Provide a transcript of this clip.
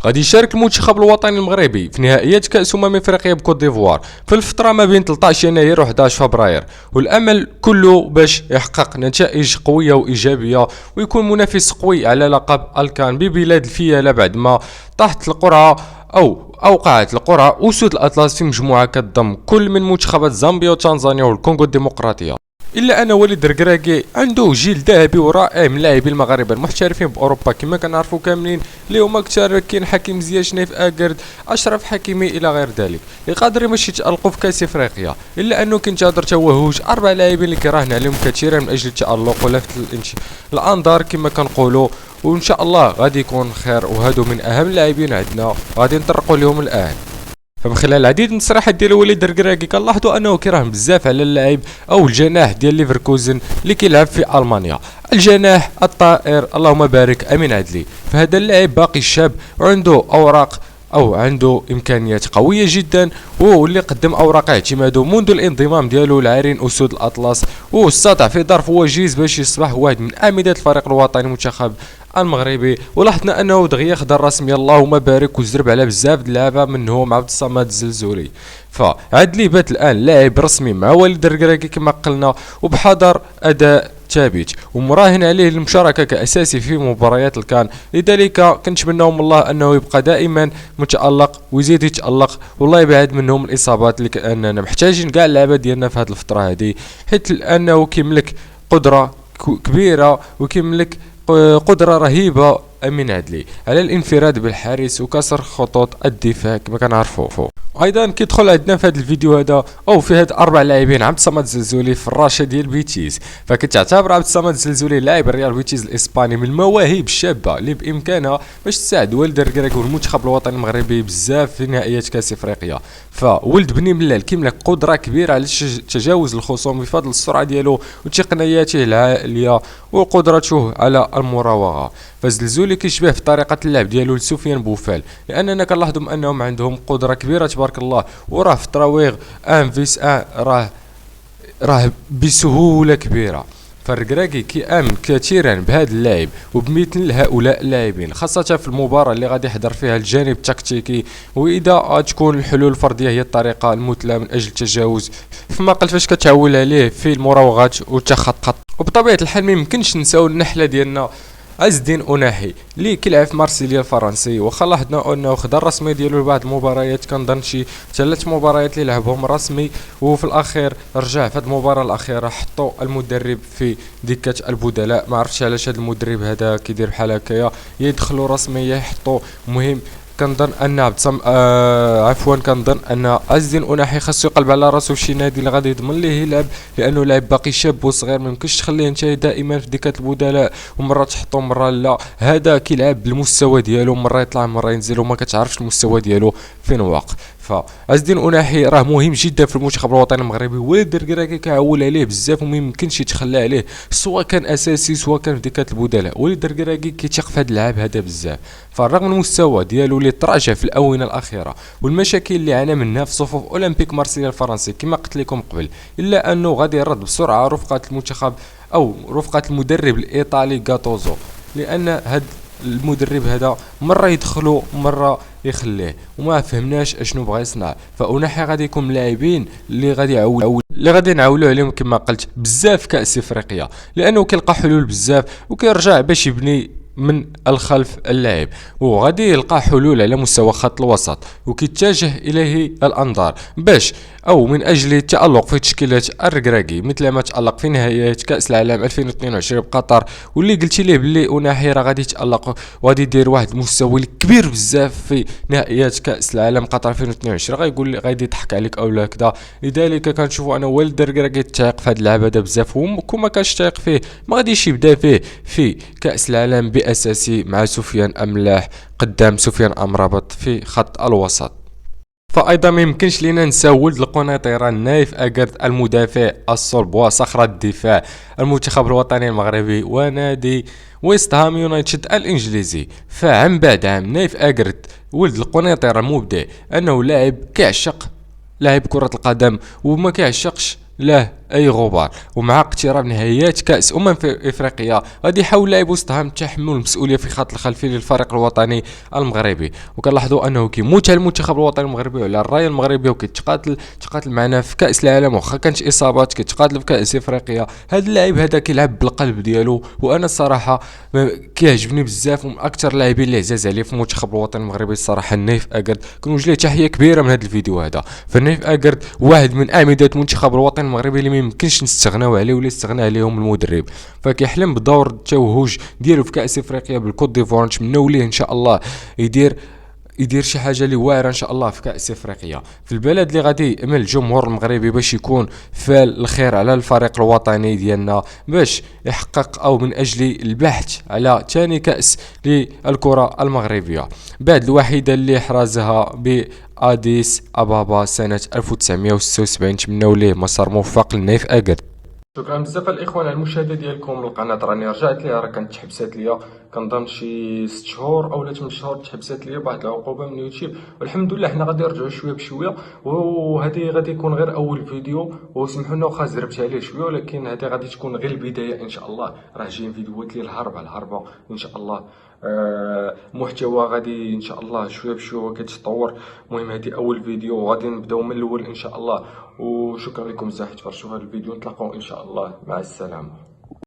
غادي يشارك المنتخب الوطني المغربي في نهائيات كأس افريقيا بكوت ديفوار في الفترة ما بين 13 يناير و 11 فبراير، والامل كله باش يحقق نتائج قوية وايجابية ويكون منافس قوي على لقب الكان ببلاد الفيالة بعد ما طاحت القرعة او اوقعت القرعة اسود الاطلس في مجموعة كتضم كل من منتخبات زامبيا وتنزانيا والكونغو الديمقراطية. الا ان وليد الركراكي عنده جيل ذهبي ورائع من اللاعبين المغاربه المحترفين باوروبا كما كنعرفوا كاملين، اللي هما كثار كاين حكيم زياش، نايف اكرد، اشرف حكيمي الى غير ذلك، اللي قادر يمشي يتالقوا في كاس افريقيا. الا انه كينتظر توهج اربع لاعبين اللي كيراهن عليهم كثيرا من اجل التالق ولفت الانظار كما كنقولوا، وان شاء الله غادي يكون خير، وهادو من اهم اللاعبين عندنا غادي نطرقوا لهم الان. فمن خلال العديد من التصريحات ديال وليد الركراكي كنلاحظوا انه كيراهن بزاف على اللاعب او الجناح ديال ليفركوزن اللي كيلعب في المانيا، الجناح الطائر اللهم بارك امين عدلي. فهذا اللاعب باقي شاب وعنده اوراق او عنده امكانيات قويه جدا، وهو اللي قدم اوراق اعتماده منذ الانضمام ديالو لعرين اسود الاطلس، واستطاع في ظرف وجيز باش يصبح واحد من اعمده الفريق الوطني المنتخب المغربي. ولاحظنا انه دغيا خدا الرسميه اللهم بارك وزرب على بزاف د اللعابه منهم عبد الصمد الزلزولي. فعدلي بات الان لاعب رسمي مع وليد الركراكي كما قلنا، وبحضر اداء ثابت ومراهن عليه المشاركه كاساسي في مباريات الكان، لذلك كنتمناو من الله انه يبقى دائما متالق ويزيد يتالق، والله يبعد منهم الاصابات اللي كاننا محتاجين كاع اللعابه ديالنا في هذه الفتره هذه، حيت لانه كيملك قدره كبيره وكيملك قدرة رهيبة امين عدلي على الانفراد بالحارس وكسر خطوط الدفاع كما كنعرفوا. ايضا كيدخل عندنا في هذا الفيديو هذا او في هاد اربع لاعبين عبد الصمد الزلزولي في الراشة ديال بيتيز. فكتعتبر عبد الصمد الزلزولي لاعب ريال بيتيز الاسباني من المواهب الشابه اللي بامكانها باش تساعد ولد الركراكي والمنتخب الوطني المغربي بزاف في نهائيات كاس افريقيا. فولد بني ملال كيملك قدره كبيره على تجاوز الخصوم بفضل السرعه ديالو وتقنياته العاليه وقدرته على المراوغه. فالزلزولي كيشبه في طريقه اللعب ديالو لسفيان بوفال، لاننا كنلاحظوا انهم عندهم قدره كبيره تبارك الله، وراه في تراويغ ان فيس ان راه بسهوله كبيره. فالركراكي كيامن كثيرا بهذا اللاعب وبمثل هؤلاء اللاعبين، خاصه في المباراه اللي غادي يحضر فيها الجانب التكتيكي، واذا تكون الحلول الفرديه هي الطريقه المثلى من اجل التجاوز فما قل فاش كتعول عليه في المراوغات والتخطط. وبطبيعه الحال ما يمكنش نساو النحله ديالنا عز الدين أناحي اللي كيلعب في مارسيليا الفرنسي، وخا لاحظنا انه خدا الرسميه ديالو لبعض المباريات، كنظن شي 3 مباريات اللي لعبهم رسمي، وفي الاخير رجع في هذه المباراه الاخيره حطوا المدرب في دكه البدلاء. ما عرفتش علاش هذا المدرب هذا كيدير بحال هكايا، يدخلوا رسميه يحطوا. مهم كنظن ان كنظن ان عز الدين أناحي خاصو يقلب على راسو في شي نادي اللي غادي يضمن ليه يلعب، لانه لاعب باقي شاب وصغير، ما يمكنش تخليه انت دائما في دكه البدلاء ومره تحطو مره لا. هذا كيلعب بالمستوى ديالو، مره يطلع مره ينزل وما كتعرفش المستوى ديالو فين واقع. فعز الدين أناحي راه مهم جدا في المنتخب الوطني المغربي، وليد الركراكي كيعول عليه بزاف وما يمكنش يتخلى عليه، سواء كان اساسي سواء كان في دكه البدلاء. وليد الركراكي كيثق في هذا اللاعب هذا بزاف، فرغم المستوى ديالو اللي تراجع في الاونه الاخيره والمشاكل اللي عانى منها في صفوف اولمبيك مارسيليا الفرنسي كما قلت لكم قبل، الا انه غادي يرد بسرعه رفقه المنتخب او رفقه المدرب الايطالي غاتوزو، لان هذا المدرب هذا مره يدخلوا مره يخليه وما فهمناش اشنو بغى يصنع. فأناحي غادي يكون لاعبين اللي غادي نعولوا عليهم كما قلت بزاف كاس افريقيا، لانه كيلقى حلول بزاف وكيرجع باش يبني من الخلف اللاعب، وغادي يلقى حلول على مستوى خط الوسط وكيتجه اليه الانظار باش او من اجل التالق في تشكيله الركراكي مثل ما تالق في نهائيات كاس العالم 2022 بقطر، واللي قلتي ليه باللي أناحي راه غادي يتالق وغادي يدير واحد المستوى كبير بزاف في نهائيات كاس العالم قطر 2022، غايقول لي غادي يضحك عليك او لا كذا. لذلك كنشوفوا انا ولد الركراكي تايق في هذا اللاعب هذا بزاف، وكما كانش تايق فيه ما غاديش يبدا فيه في كاس العالم باساسي مع سفيان املاح قدام سفيان امرابط في خط الوسط. فايضا ما يمكنش لينا نساو ولد القنيطره نايف اكرد المدافع الصلب وصخره الدفاع المنتخب الوطني المغربي ونادي ويست هام يونايتد الانجليزي. فعن بعد عام نايف اكرد ولد القنيطره مبدع، انه لاعب كيعشق لاعب كره القدم وما كيعشقش له اي غبار. ومع اقتراب نهائيات كاس في افريقيا غادي يحاول اللاعب وسط تحمل المسؤوليه في خط الخلفي للفريق الوطني المغربي. وكنلاحظوا انه كيموت على المنتخب الوطني المغربي وعلى الرايه المغربيه، تقاتل معنا في كاس العالم، واخا كانت اصابات كيتقاتل في كاس افريقيا. هذا اللاعب هذا كيلعب بالقلب ديالو، وانا الصراحه كيعجبني بزاف، ومن اكثر اللاعبين اللي عزاز عليه في المنتخب الوطني المغربي الصراحه النايف اكرد. كنوجه له تحيه كبيره من هذا الفيديو هذا. فالنايف اكرد واحد من اعمده المنتخب الوطني المغربي اللي ما يمكنش نستغناو عليه ولا يستغنى عليهم المدرب. فكيحلم بدور التوهج ديالو في كاس افريقيا بالكوت ديفوار. نتمنوا ليه ان شاء الله يدير شي حاجه اللي واعره ان شاء الله في كاس افريقيا في البلد اللي غادي يامل الجمهور المغربي باش يكون فال الخير على الفريق الوطني ديالنا، باش يحقق او من اجل البحث على ثاني كاس للكره المغربيه بعد الوحيده اللي حرزها باديس ابابا سنه 1976. نتمنوا ليه مسار موفق للنايف اكرد. شكرا بزاف الاخوان على المشاهده ديالكم. القناه راني رجعت ليها، راه كانت تحبسات ليا كنظن شي 6 شهور اولا 8 شهور تحبسات ليا بعض العقوبه من يوتيوب، والحمد لله حنا غادي نرجعوا شويه بشويه. وهذه غادي يكون غير اول فيديو، وسمحوا لنا واخا زربت عليه شويه، ولكن هذه غادي تكون غير البدايه ان شاء الله. راه جايين فيديوهات لي الهربه ان شاء الله. محتوى غادي ان شاء الله شويه بشويه كيتطور. المهم هذه اول فيديو وغادي نبداو من الاول ان شاء الله. وشكرا لكم بزاف تفرجوا هذا الفيديو، نتلاقاو ان شاء الله، مع السلامه.